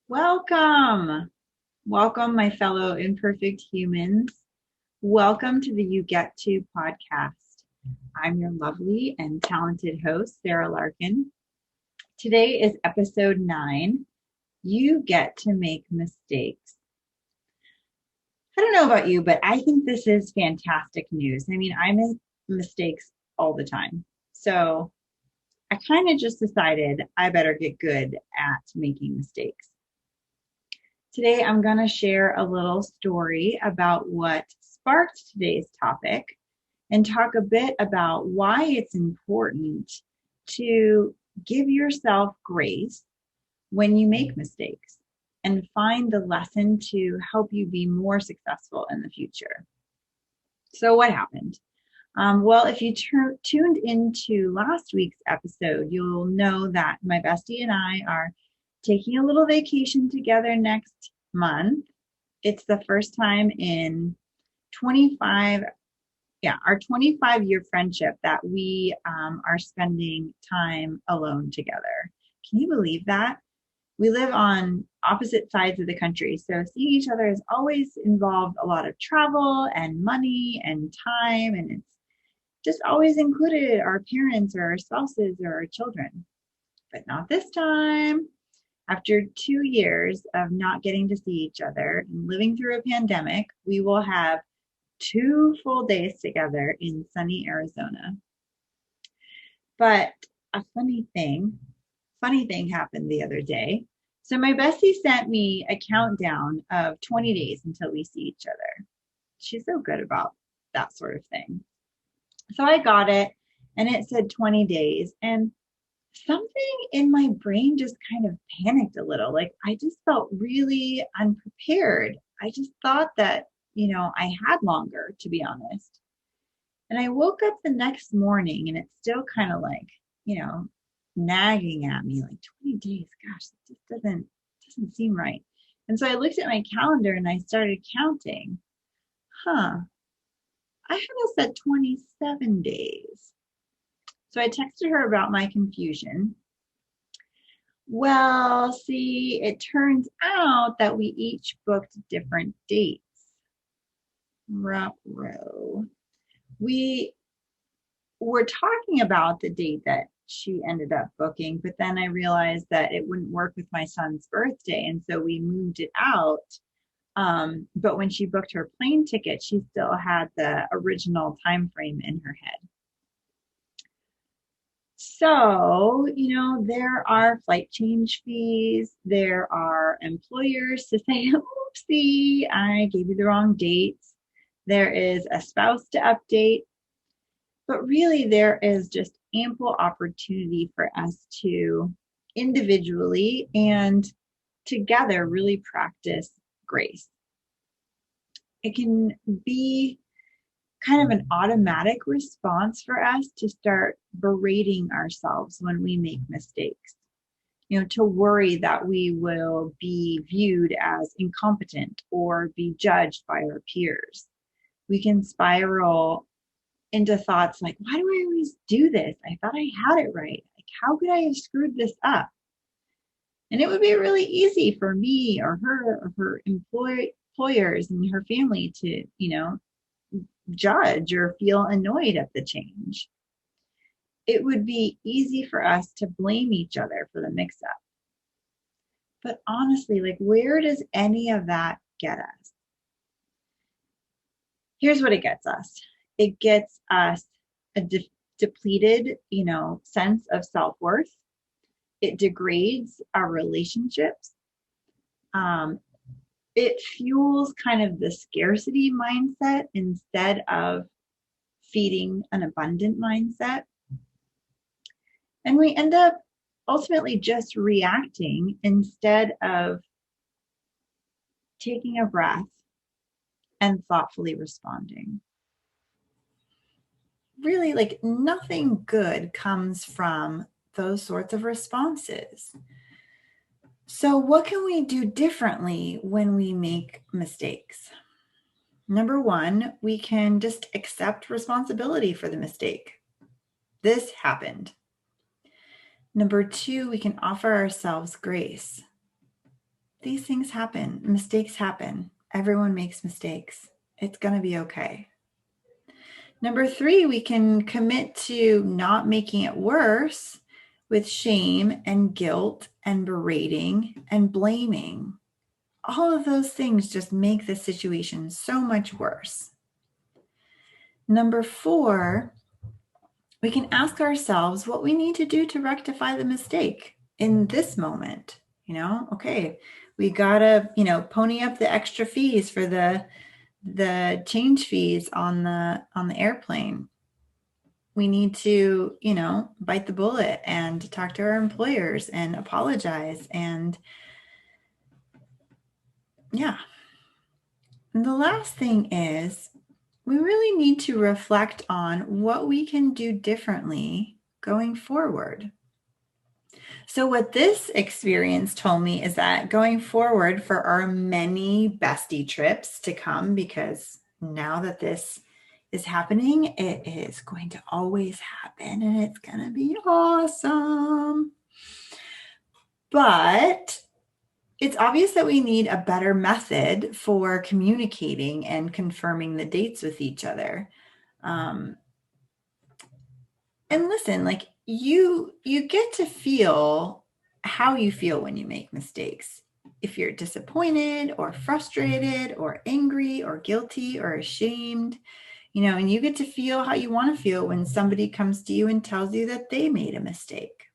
Welcome. Welcome, my fellow imperfect humans. Welcome to the You Get To podcast. I'm your lovely and talented host, Sarah Larkin. Today is episode 9. You get to make mistakes. I don't know about you, but I think this is fantastic news. I make mistakes all the time. So I kind of just decided I better get good at making mistakes. Today, I'm going to share a little story about what sparked today's topic and talk a bit about why it's important to give yourself grace when you make mistakes and find the lesson to help you be more successful in the future. So, what happened? Well, if you tuned into last week's episode, you'll know that my bestie and I are taking a little vacation together next month. It's the first time in our 25-year friendship that we are spending time alone together. Can you believe that? We live on opposite sides of the country, so seeing each other has always involved a lot of travel and money and time, and it's just always included our parents or our spouses or our children. But not this time. After 2 years of not getting to see each other and living through a pandemic, we will have 2 full days together in sunny Arizona. But a funny thing happened the other day. So my bestie sent me a countdown of 20 days until we see each other. She's so good about that sort of thing. So I got it, and it said 20 days, and something in my brain just kind of panicked a little. Like I just felt really unprepared. I just thought that, I had longer, to be honest. And I woke up the next morning and it's still kind of like, nagging at me like 20 days. Gosh, that just doesn't seem right. And so I looked at my calendar and I started counting. I had us at 27 days. So I texted her about my confusion. Well, see, it turns out that we each booked different dates. Ruh-roh. We were talking about the date that she ended up booking, but then I realized that it wouldn't work with my son's birthday, and so we moved it out. But when she booked her plane ticket, she still had the original time frame in her head. So, there are flight change fees. There are employers to say, oopsie, I gave you the wrong dates. There is a spouse to update. But really, there is just ample opportunity for us to individually and together really practice grace. It can be kind of an automatic response for us to start berating ourselves when we make mistakes, to worry that we will be viewed as incompetent or be judged by our peers. We can spiral into thoughts like, why do I always do this? I thought I had it right. Like, how could I have screwed this up? And it would be really easy for me or her employers and her family to, judge or feel annoyed at the change. It would be easy for us to blame each other for the mix-up. But honestly, like, where does any of that get us? Here's what it gets us. It gets us a depleted, sense of self-worth. It degrades our relationships. It fuels kind of the scarcity mindset instead of feeding an abundant mindset. And we end up ultimately just reacting instead of taking a breath and thoughtfully responding. Really, like, nothing good comes from those sorts of responses. So what can we do differently when we make mistakes? Number one, we can just accept responsibility for the mistake. This happened. Number two, we can offer ourselves grace. These things happen. Mistakes happen. Everyone makes mistakes. It's going to be okay. Number 3, we can commit to not making it worse with shame and guilt and berating and blaming. All of those things just make the situation so much worse. Number 4, we can ask ourselves what we need to do to rectify the mistake in this moment. Okay, we gotta, pony up the extra fees for the change fees on the airplane. We need to, bite the bullet and talk to our employers and apologize. And yeah. And the last thing is we really need to reflect on what we can do differently going forward. So what this experience told me is that going forward for our many bestie trips to come, because now that this is happening, it is going to always happen and it's going to be awesome. But it's obvious that we need a better method for communicating and confirming the dates with each other. And listen, like you get to feel how you feel when you make mistakes. If you're disappointed or frustrated or angry or guilty or ashamed, and you get to feel how you want to feel when somebody comes to you and tells you that they made a mistake.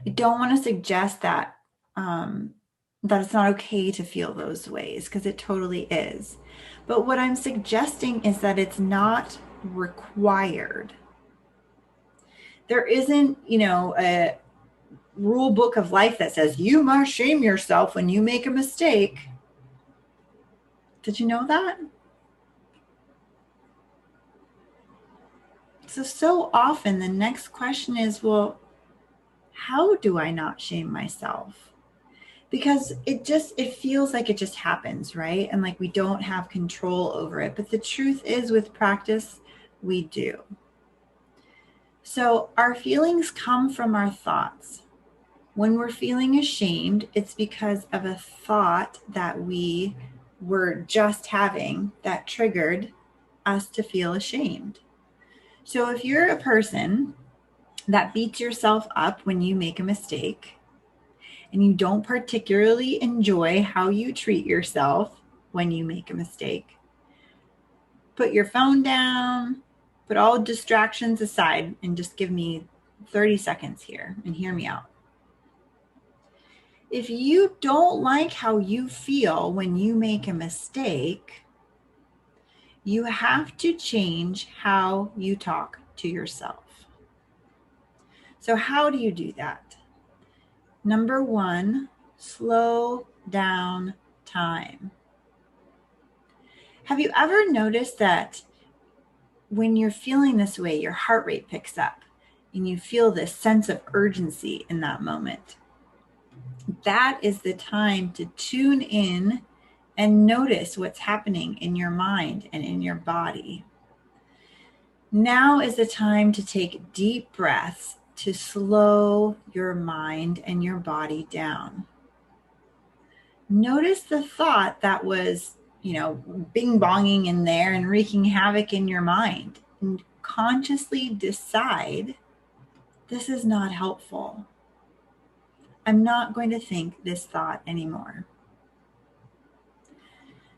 I don't want to suggest that that it's not okay to feel those ways, because it totally is. But what I'm suggesting is that it's not required. There isn't, a rule book of life that says you must shame yourself when you make a mistake. Did you know that? So often the next question is, well, how do I not shame myself? Because it feels like it just happens, right? And like we don't have control over it. But the truth is, with practice, we do. So our feelings come from our thoughts. When we're feeling ashamed, it's because of a thought that we were just having that triggered us to feel ashamed. So if you're a person that beats yourself up when you make a mistake, and you don't particularly enjoy how you treat yourself when you make a mistake, put your phone down, put all distractions aside, and just give me 30 seconds here and hear me out. If you don't like how you feel when you make a mistake, you have to change how you talk to yourself. So how do you do that? Number 1, slow down time. Have you ever noticed that when you're feeling this way, your heart rate picks up and you feel this sense of urgency in that moment? That is the time to tune in and notice what's happening in your mind and in your body. Now is the time to take deep breaths to slow your mind and your body down. Notice the thought that was, bing bonging in there and wreaking havoc in your mind, and consciously decide, this is not helpful. I'm not going to think this thought anymore.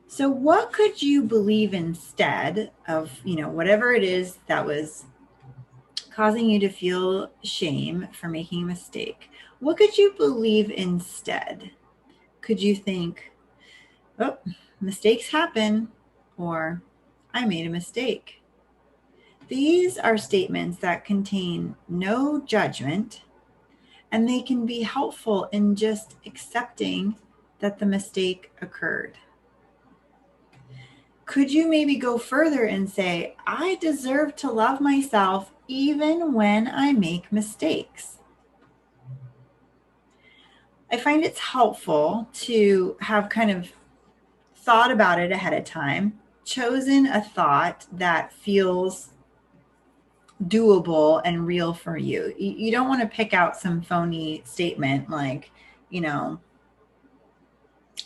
So what could you believe instead of, whatever it is that was causing you to feel shame for making a mistake? What could you believe instead? Could you think, oh, mistakes happen, or I made a mistake? These are statements that contain no judgment, and they can be helpful in just accepting that the mistake occurred. Could you maybe go further and say, I deserve to love myself even when I make mistakes? I find it's helpful to have kind of thought about it ahead of time, chosen a thought that feels doable and real for you. You don't want to pick out some phony statement like,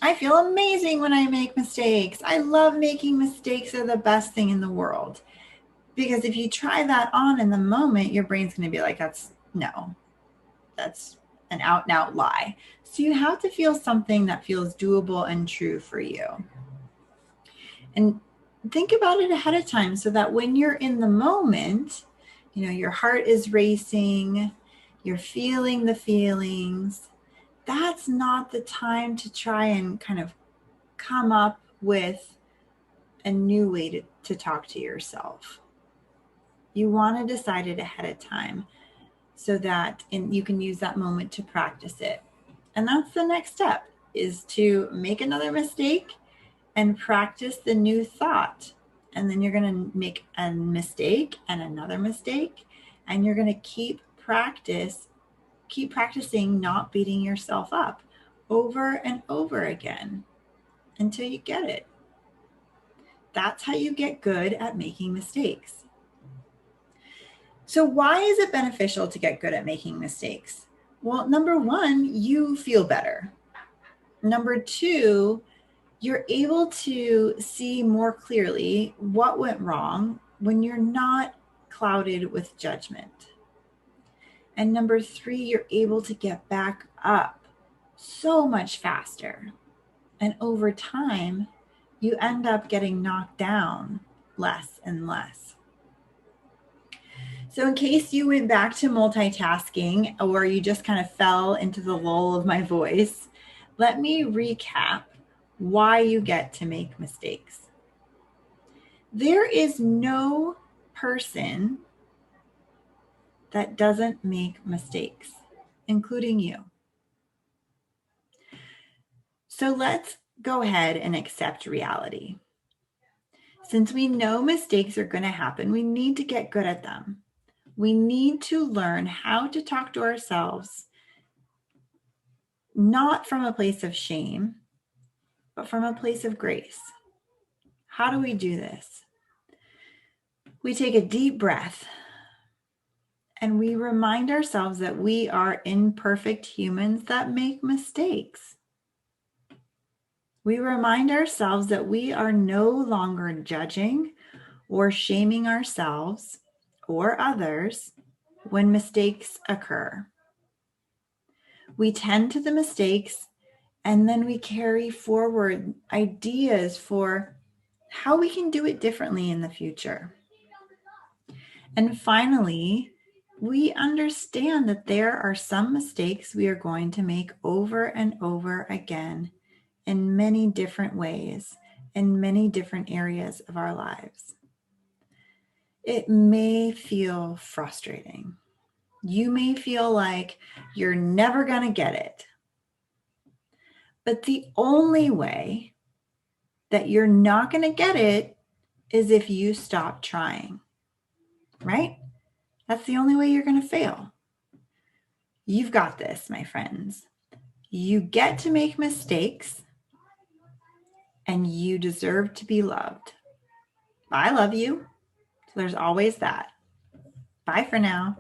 I feel amazing when I make mistakes. I love making mistakes. They're the best thing in the world. Because if you try that on in the moment, your brain's going to be like, that's an out and out lie. So you have to feel something that feels doable and true for you. And think about it ahead of time so that when you're in the moment, your heart is racing, you're feeling the feelings. That's not the time to try and kind of come up with a new way to talk to yourself. You want to decide it ahead of time so that you can use that moment to practice it. And that's the next step, is to make another mistake and practice the new thought. And then you're going to make a mistake and another mistake, and you're going to keep practicing not beating yourself up over and over again until you get it. That's how you get good at making mistakes. So why is it beneficial to get good at making mistakes? Well, number one, you feel better. Number two, you're able to see more clearly what went wrong when you're not clouded with judgment. And number three, you're able to get back up so much faster. And over time, you end up getting knocked down less and less. So in case you went back to multitasking or you just kind of fell into the lull of my voice, let me recap why you get to make mistakes. There is no person that doesn't make mistakes, including you. So let's go ahead and accept reality. Since we know mistakes are going to happen, we need to get good at them. We need to learn how to talk to ourselves, not from a place of shame, but from a place of grace. How do we do this? We take a deep breath and we remind ourselves that we are imperfect humans that make mistakes. We remind ourselves that we are no longer judging or shaming ourselves or others when mistakes occur. We tend to the mistakes and then we carry forward ideas for how we can do it differently in the future. And finally, we understand that there are some mistakes we are going to make over and over again in many different ways, in many different areas of our lives. It may feel frustrating. You may feel like you're never going to get it. But the only way that you're not going to get it is if you stop trying, right? That's the only way you're going to fail. You've got this, my friends. You get to make mistakes and you deserve to be loved. I love you. So there's always that. Bye for now.